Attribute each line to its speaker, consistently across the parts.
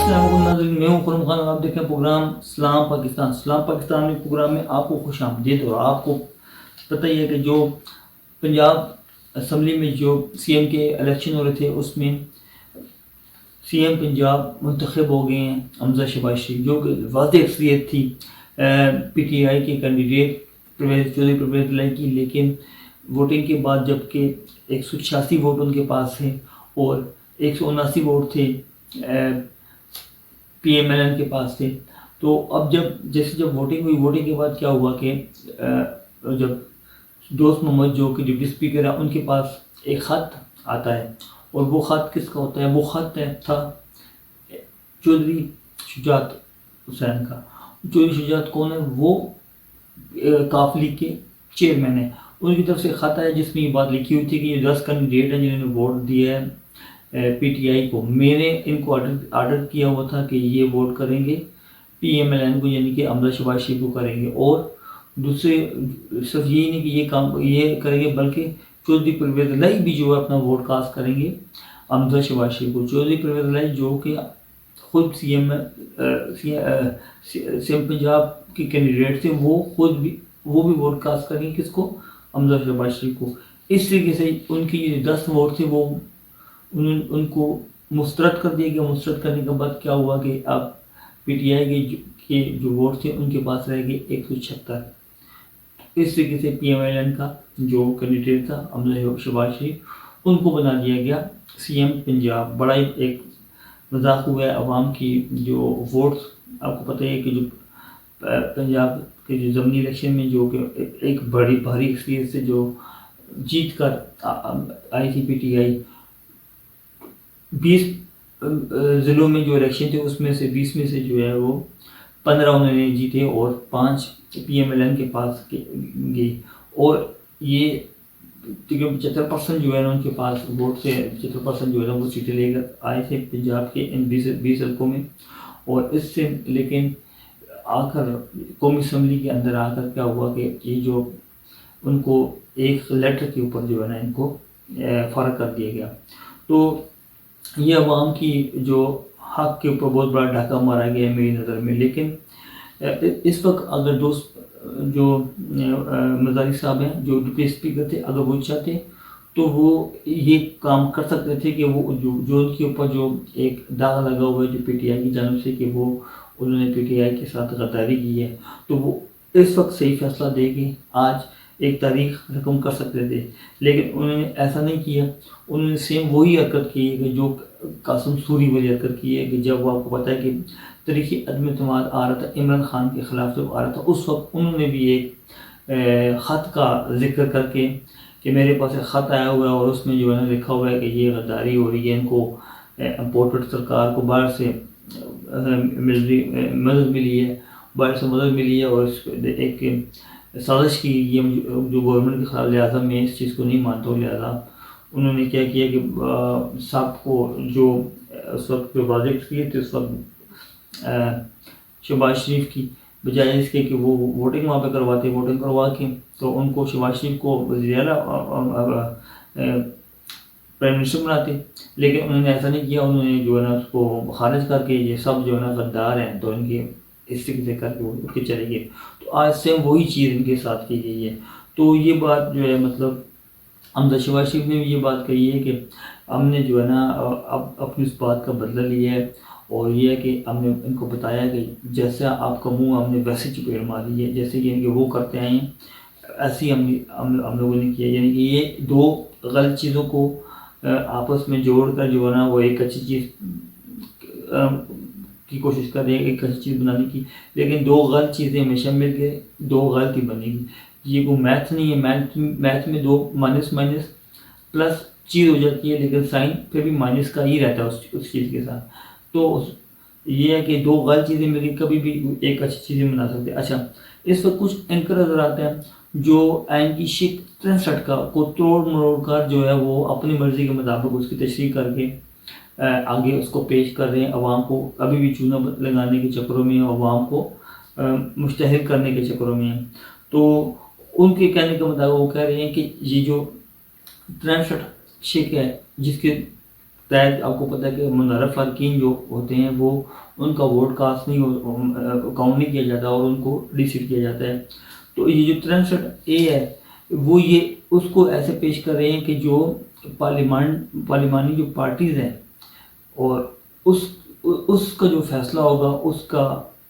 Speaker 1: السلام علیکم ناظرین، میں ہوں خرم خان اور آپ دیکھ رہے ہیں پروگرام سلام پاکستان۔ سلام پاکستان میں پروگرام میں آپ کو خوش آمدید۔ اور آپ کو پتہ ہی ہے کہ جو پنجاب اسمبلی میں جو سی ایم کے الیکشن ہو رہے تھے، اس میں سی ایم پنجاب منتخب ہو گئے ہیں حمزہ شہباز شریف، جو کہ واضح اکثریت تھی پی ٹی آئی کے کینڈیڈیٹ چودھری پرویز الہی کی، لیکن ووٹنگ کے بعد جب کہ 186 ووٹ ان کے پاس تھے اور 179 ووٹ تھے پی ایم ایل این کے پاس تھے، تو اب جب ووٹنگ ہوئی، ووٹنگ کے بعد کیا ہوا کہ جب دوست محمد جو کہ ڈپٹی اسپیکر ہے، ان کے پاس ایک خط آتا ہے، اور وہ خط کس کا ہوتا ہے؟ وہ خط تھا چودھری شجاعت حسین کا۔ چودھری شجاعت کون ہے؟ وہ کاف لیگ کے چیئرمین ہیں۔ ان کی طرف سے خط آیا جس میں یہ بات لکھی ہوئی تھی کہ یہ 10 کینڈیڈیٹ ہیں جنہوں نے ووٹ دیا ہے پی ٹی آئی کو، میں نے ان کو آرڈر کیا ہوا تھا کہ یہ ووٹ کریں گے پی ایم ایل این کو، یعنی کہ حمزہ شہباز شریف کو کریں گے، اور دوسرے صرف یہی نہیں کہ یہ کام یہ کریں گے، بلکہ چودھری پرویز الہی بھی جو ہے اپنا ووٹ کاسٹ کریں گے حمزہ شہباز شریف کو۔ چودھری پرویز الہی جو کہ خود سی ایم پنجاب کے کینڈیڈیٹ تھے، وہ بھی ووٹ کاسٹ کریں گے کس کو؟ حمزہ شہباز شریف کو۔ اس طریقے سے ان کی 10 ووٹ تھے وہ ان کو مسترد کر دیا گیا۔ مسترد کرنے کے بعد کیا ہوا کہ اب پی ٹی آئی کے جو ووٹ تھے ان کے پاس رہ گئے 176۔ اس طریقے سے پی ایم ایل این کا جو کینڈیڈیٹ تھا حمزہ شہباز شریف، ان کو بنا دیا گیا سی ایم پنجاب۔ بڑا ہی ایک مذاق ہوا ہے عوام کی جو ووٹس، آپ کو پتہ ہے کہ جو پنجاب کے جو ضمنی الیکشن میں جو کہ ایک بڑی بھاری اکثریت سے جو جیت کر آئی تھی پی ٹی آئی، 20 ضلعوں میں جو الیکشن تھے اس میں سے 20 میں سے جو ہے وہ 15 انہوں نے جیتے اور 5 پی ایم ایل این کے پاس گئی، اور یہ تقریباً 75% جو ہے نا ان کے پاس ووٹ سے 75% جو ہے نا وہ سیٹیں لے کر آئے تھے پنجاب کے ان 20 حلقوں میں۔ اور اس سے لیکن آ کر قومی اسمبلی کے اندر آ کر کیا ہوا کہ یہ جو ان کو ایک لیٹر کے اوپر جو ہے نا ان کو فرق کر دیا گیا۔ تو یہ عوام کی جو حق کے اوپر بہت بڑا ڈھاکہ مارا گیا ہے میری نظر میں۔ لیکن اس وقت اگر دوست جو مزاری صاحب ہیں جو ڈپٹی اسپیکر تھے، اگر وہ چاہتے تو وہ یہ کام کر سکتے تھے کہ وہ جو ان کے اوپر جو ایک داغ لگا ہوا ہے جو پی ٹی آئی کی جانب سے کہ وہ انہوں نے پی ٹی آئی کے ساتھ غداری کی ہے، تو وہ اس وقت صحیح فیصلہ دے کے آج ایک تاریخ رقم کر سکتے تھے، لیکن انہوں نے ایسا نہیں کیا۔ انہوں نے سیم وہی حرکت کی ہے کہ جو قاسم سوری والی حرکت کی ہے کہ جب وہ آپ کو پتہ ہے کہ تاریخی عدم اعتماد آ رہا تھا عمران خان کے خلاف جب آ رہا تھا، اس وقت انہوں نے بھی ایک خط کا ذکر کر کے کہ میرے پاس ایک خط آیا ہوا ہے اور اس میں جو ہے نا لکھا ہوا ہے کہ یہ غداری ہو رہی ہے، ان کو امپورٹڈ سرکار کو باہر سے مدد ملی ہے، باہر سے مدد ملی ہے، اور ایک سازش کی یہ جو گورنمنٹ کے خلاف، لہٰذا میں اس چیز کو نہیں مانتا ہوں۔ لہٰذا انہوں نے کیا کیا کہ صاحب کو جو اس وقت جو واضح اکثریت تھی اس وقت شہباز شریف کی، بجائے اس کے کہ وہ ووٹنگ وہاں پہ کرواتے، ووٹنگ کروا کے تو ان کو شہباز شریف کو وزیر اعلیٰ پرائم منسٹر بناتے، لیکن انہوں نے ایسا نہیں کیا۔ انہوں نے جو ہے نا اس کو خارج کر کے یہ سب جو ہے نا غدار ہیں تو ان کے اس طریقے سے کر کے وہ اٹھ کے چلے گئے۔ تو آج سیم وہی چیز ان کے ساتھ کی گئی ہے۔ تو یہ بات جو ہے مطلب حمزہ شہباز شریف نے بھی یہ بات کہی ہے کہ ہم نے جو ہے نا اب اپنی اس بات کا بدلہ لیا ہے، اور یہ ہے کہ ہم نے ان کو بتایا کہ جیسا آپ کا منہ ہم نے ویسے چپیڑ ماری ہے، جیسے کہ وہ کرتے آئے ہیں ایسے ہی ہم لوگوں نے کیا، یعنی کہ یہ دو غلط چیزوں کو آپس میں جوڑ کر جو ہے نا وہ ایک اچھی چیز کی کوشش کر رہے ہیں، ایک اچھی چیز بنانے کی، لیکن دو غلط چیزیں ہمیشہ مل کے دو غلط ہی بنے گی۔ یہ کوئی میتھ نہیں ہے، میتھ میں دو مائنس پلس چیز ہو جاتی ہے، لیکن سائن پھر بھی مائنس کا ہی رہتا ہے اس چیز کے ساتھ۔ تو یہ ہے کہ دو غلط چیزیں مل کے کبھی بھی ایک اچھی چیزیں بنا سکتے ہیں۔ اچھا، اس وقت کچھ اینکر نظر آتے ہیں جو آئین کی شک 63 کا کو توڑ مروڑ کر جو ہے وہ اپنی مرضی کے مطابق اس کی تشریح کر کے آگے اس کو پیش کر رہے ہیں عوام کو، ابھی بھی چونا لگانے کے چکروں میں، عوام کو مشتہر کرنے کے چکروں میں ہیں۔ تو ان کے کہنے کے مطابق وہ کہہ رہے ہیں کہ یہ جو 63 شک ہے جس کے تحت آپ کو پتہ ہے کہ منحرف ارکین جو ہوتے ہیں وہ ان کا ووٹ کاسٹ نہیں کاؤنٹ نہیں کیا جاتا اور ان کو ڈی سیٹ کیا جاتا ہے. تو یہ جو 63A ہے وہ یہ اس کو ایسے پیش کر رہے ہیں کہ جو پارلیمانی جو پارٹیز ہیں اور اس کا جو فیصلہ ہوگا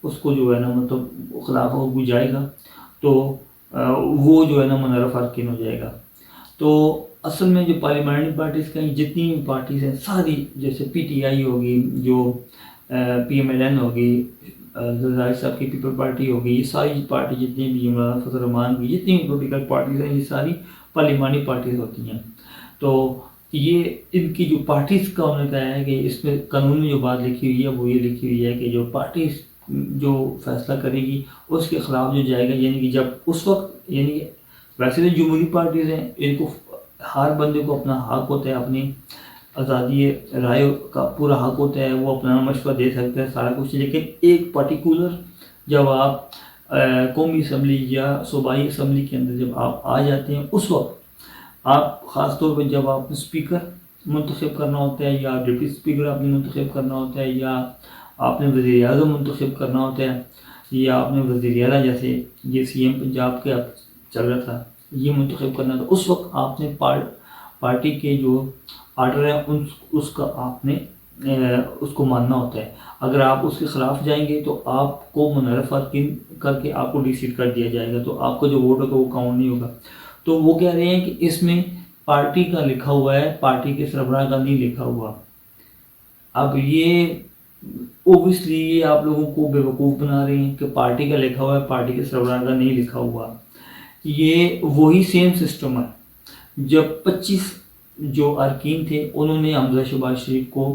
Speaker 1: اس کو جو ہے نا مطلب خلاف ہو جائے گا تو وہ جو ہے نا منحرف ارکین ہو جائے گا. تو اصل میں جو پارلیمانی پارٹیز کا جتنی بھی پارٹیز ہیں ساری, جیسے PTI ہوگی, جو PMLN ہوگی, زرداری صاحب کی پیپل پارٹی ہوگی, یہ ساری پارٹی جتنی بھی مولانا فضل الرحمان کی جتنی بھی پولیٹیکل پارٹیز ہیں یہ ساری پارلیمانی پارٹیز ہوتی ہیں. تو یہ ان کی جو پارٹیز کا انہوں نے کہا ہے کہ اس میں قانون میں جو بات لکھی ہوئی ہے وہ یہ لکھی ہوئی ہے کہ جو پارٹیز جو فیصلہ کرے گی اس کے خلاف جو جائے گا, یعنی کہ جب اس وقت, یعنی ویسے تو جمہوری پارٹیز ہیں ان کو ہر بندے کو اپنا حق ہوتا ہے, اپنی آزادی رائے کا پورا حق ہوتا ہے, وہ اپنا مشورہ دے سکتا ہے سارا کچھ, لیکن ایک پرٹیکولر جب آپ قومی اسمبلی یا صوبائی اسمبلی کے اندر جب آپ آ جاتے ہیں اس وقت آپ خاص طور پہ جب آپ اسپیکر منتخب کرنا ہوتا ہے یا ڈپٹی اسپیکر آپ نے منتخب کرنا ہوتا ہے یا آپ نے وزیر اعظم منتخب کرنا ہوتا ہے یا آپ نے وزیر اعلیٰ جیسے یہ CM پنجاب کے چل رہا تھا یہ منتخب کرنا تھا, اس وقت آپ نے پارٹی کے جو آرڈر ہیں اس کا آپ نے اس کو ماننا ہوتا ہے. اگر آپ اس کے خلاف جائیں گے تو آپ کو منحرف ارکین کر کے آپ کو ڈی سیٹ کر دیا جائے گا, تو آپ کا جو ووٹ ہوگا وہ کاؤنٹ نہیں ہوگا. تو وہ کہہ رہے ہیں کہ اس میں پارٹی کا لکھا ہوا ہے, پارٹی کے سربراہ کا نہیں لکھا ہوا. اب یہ اوبویسلی یہ آپ لوگوں کو بیوقوف بنا رہے ہیں کہ پارٹی کا لکھا ہوا ہے, پارٹی کے سربراہ کا نہیں لکھا ہوا. یہ وہی سیم سسٹم ہے جب 25 جو ارکین تھے انہوں نے حمزہ شہباز شریف کو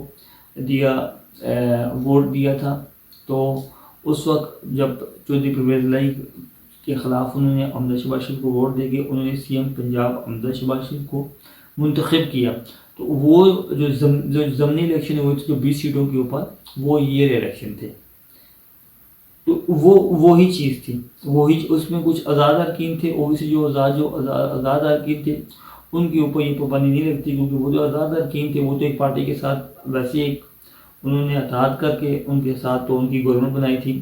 Speaker 1: دیا ووٹ دیا تھا, تو اس وقت جب چودھری پرویز الہی کے خلاف انہوں نے حمزہ شہباز شریف کو ووٹ دے کے انہوں نے CM پنجاب حمزہ شہباز شریف کو منتخب کیا. تو وہ جو ضمنی الیکشن ہوئے تھے جو 20 سیٹوں کے اوپر وہ یہ الیکشن تھے, تو وہی چیز تھی, وہی اس میں کچھ آزاد ارکین تھے, اوبیسی جو آزاد ارکین تھے ان کے اوپر یہ پابندی نہیں لگتی, کیونکہ وہ جو آزاد ارکین تھے وہ تو ایک پارٹی کے ساتھ ویسے ایک انہوں نے اتحاد کر کے ان کے ساتھ تو ان کی گورنمنٹ بنائی تھی,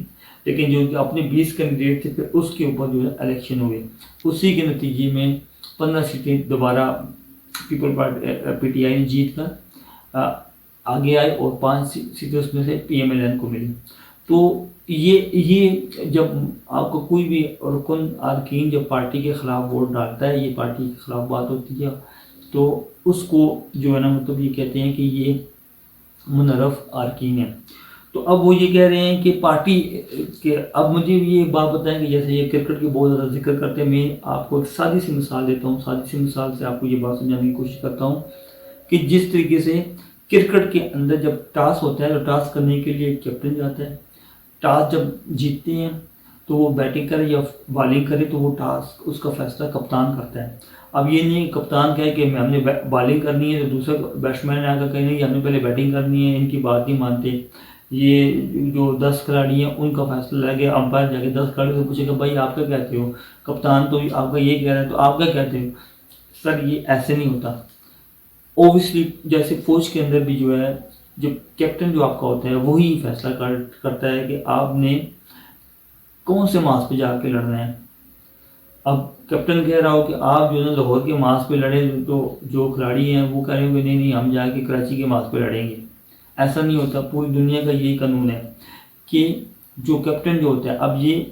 Speaker 1: لیکن جو اپنے 20 کینڈیڈیٹ تھے پھر اس کے اوپر جو ہے الیکشن ہوئے, اسی کے نتیجے میں 15 سیٹیں دوبارہ پیپل پارٹی PTI نے جیت کر آگے آئے اور 5 سیٹیں اس میں سے PMLN کو ملی. تو یہ جب آپ کو کوئی بھی رکن ارکین جب پارٹی کے خلاف ووٹ ڈالتا ہے, یہ پارٹی کے خلاف بات ہوتی ہے, تو اس کو جو ہے نا مطلب یہ کہتے ہیں کہ یہ منحرف ارکین ہے. تو اب وہ یہ کہہ رہے ہیں کہ پارٹی کے, اب مجھے یہ بات بتائیں کہ جیسے یہ کرکٹ کی بہت زیادہ ذکر کرتے ہیں, میں آپ کو ایک سادی سی مثال دیتا ہوں, سادی سی مثال سے آپ کو یہ بات سمجھانے کی کوشش کرتا ہوں کہ جس طریقے سے کرکٹ کے اندر جب ٹاس ہوتا ہے تو ٹاس کرنے کے لیے ایک کیپٹن جاتا ہے, ٹاس جب جیتتے ہیں تو وہ بیٹنگ کرے یا بالنگ کرے تو وہ ٹاس اس کا فیصلہ کپتان کرتا ہے. اب یہ نہیں کپتان کہے کہ ہم نے بالنگ کرنی ہے تو دوسرا بیٹسمین آ کر کہیں نہیں ہم نے پہلے بیٹنگ کرنی ہے, ان کی بات نہیں مانتے. یہ جو 10 کھلاڑی ہیں ان کا فیصلہ لگے, امپائر جا کے 10 کھلاڑی سے پوچھے کہ بھائی آپ کیا کہتے ہو, کپتان تو آپ کا یہ کہہ رہا ہے تو آپ کیا کہتے ہو. سر یہ ایسے نہیں ہوتا. اوبیسلی جیسے فوج کے اندر بھی جو ہے جو کیپٹن جو آپ کا ہوتا ہے وہی فیصلہ کرتا ہے کہ آپ نے کون سے ماس پہ جا کے لڑنا ہے. اب کیپٹن کہہ رہا ہو کہ آپ جو ہے لاہور کے ماس پہ لڑیں, تو جو کھلاڑی ہیں وہ کہہ رہے ہوں کہ نہیں ہم جا کے کراچی کے ماس پہ لڑیں گے. ایسا نہیں ہوتا, پوری دنیا کا یہی قانون ہے کہ جو کیپٹن جو ہوتا ہے, اب یہ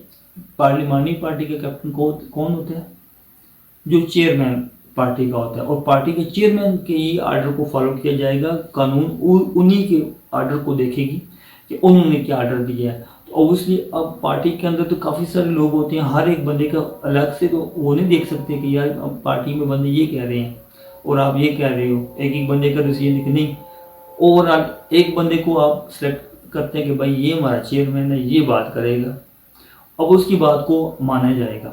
Speaker 1: پارلیمانی پارٹی کا کیپٹن کون ہوتا ہے, جو چیئرمین پارٹی کا ہوتا ہے, اور پارٹی کے چیئرمین کے ہی آرڈر کو فالو کیا جائے گا. قانون انہی کے آرڈر کو دیکھے گی کہ انہوں نے کیا آرڈر دیا ہے. تو اوبیسلی اب پارٹی کے اندر تو کافی سارے لوگ ہوتے ہیں, ہر ایک بندے کا الگ سے تو وہ نہیں دیکھ سکتے کہ یار اب پارٹی میں بندے یہ کہہ رہے ہیں اور آپ یہ کہہ رہے ہو, ایک بندے کا ڈیسیژن نہیں, اوور آل ایک بندے کو آپ سلیکٹ کرتے ہیں کہ بھائی یہ ہمارا چیئرمین ہے, یہ بات کرے گا, اب اس کی بات کو مانا جائے گا.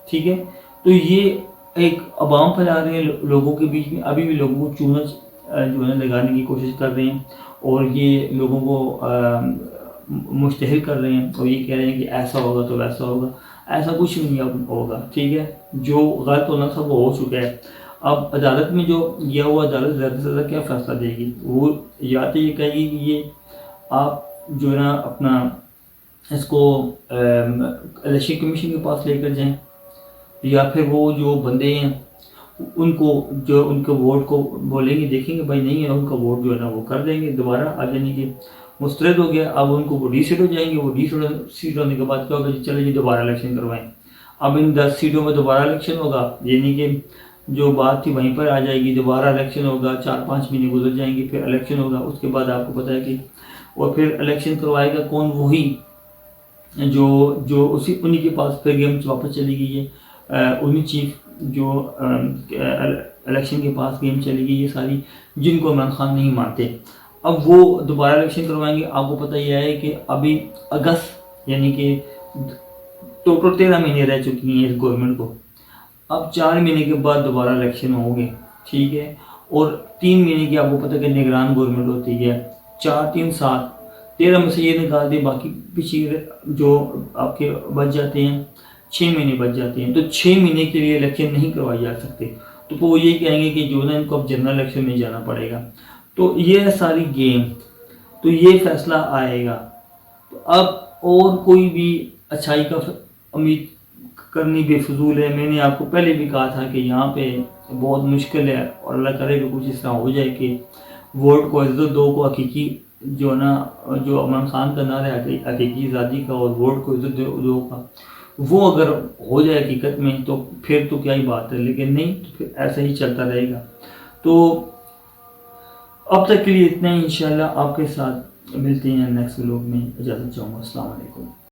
Speaker 1: ٹھیک ہے, تو یہ ایک عوام پھیلا رہے ہیں لوگوں کے بیچ میں, ابھی بھی لوگوں کو چونچ جو ہے لگانے کی کوشش کر رہے ہیں اور یہ لوگوں کو مشتہر کر رہے ہیں اور یہ کہہ رہے ہیں کہ ایسا ہوگا تو ویسا ہوگا. ایسا کچھ نہیں ہوگا. ٹھیک ہے, جو غلط ہونا تھا وہ ہو چکا ہے. اب عدالت میں جو گیا ہوا عدالت زیادہ سے زیادہ کیا فیصلہ دے گی؟ وہ یا تو یہ کہے گی کہ یہ آپ جو ہے نا اپنا اس کو الیکشن کمیشن کے پاس لے کر جائیں، یا پھر وہ جو بندے ہیں ان کو جو ان کے ووٹ کو بولیں گے، دیکھیں گے بھائی نہیں ہے ان کا ووٹ جو ہے نا وہ کر دیں گے دوبارہ آ جانے کے مسترد ہو گیا، اب ان کو وہ ڈی سیٹ ہو جائیں گے، وہ ڈی سیٹ ہونے کے بعد کیا ہوگا جی چلے جی دوبارہ الیکشن کروائیں، اب ان 10 سیٹوں میں دوبارہ الیکشن ہوگا، یعنی کہ جو بات تھی وہیں پر آ جائے گی، دوبارہ الیکشن ہوگا، 4-5 مہینے گزر جائیں گے، پھر الیکشن ہوگا، اس کے بعد آپ کو پتہ ہے کہ اور پھر الیکشن کروائے گا کون؟ وہی جو انہی کے پاس پھر گیم واپس چلی گئی ہے، انہی چیف جو الیکشن کے پاس گیم چلی گئی ہے ساری، جن کو عمران خان نہیں مانتے، اب وہ دوبارہ الیکشن کروائیں گے۔ آپ کو پتہ یہ ہے کہ ابھی اگست یعنی کہ ٹوٹل 13 مہینے رہ چکی ہیں اس گورنمنٹ کو، اب 4 مہینے کے بعد دوبارہ الیکشن ہوں گے، ٹھیک ہے، اور 3 مہینے کی آپ کو پتہ کہ نگران گورنمنٹ ہوتی ہے، 4-3-7 13 میں سے یہ نکال دیں، باقی پیچھے جو آپ کے بچ جاتے ہیں 6 مہینے بچ جاتے ہیں، تو 6 مہینے کے لیے الیکشن نہیں کروائی جا سکتے، تو وہ یہ کہیں گے کہ جو نا ان کو اب جنرل الیکشن میں جانا پڑے گا، تو یہ ساری گیم، تو یہ فیصلہ آئے گا۔ تو اب اور کوئی بھی اچھائی کا امید کرنی بے فضول ہے۔ میں نے آپ کو پہلے بھی کہا تھا کہ یہاں پہ بہت مشکل ہے، اور اللہ کرے کہ کچھ اس طرح ہو جائے کہ ووٹ کو عزت دو کو حقیقی جو نا جو عمران خان کا نعرہ ہے حقیقی آزادی کا اور ووٹ کو عزت دو کا، وہ اگر ہو جائے حقیقت میں تو پھر تو کیا ہی بات ہے، لیکن نہیں تو پھر ایسا ہی چلتا رہے گا۔ تو اب تک کے لیے اتنا ہی، انشاءاللہ آپ کے ساتھ ملتے ہیں نیکسٹ ولاگ میں، اجازت چاہوں گا، السلام علیکم۔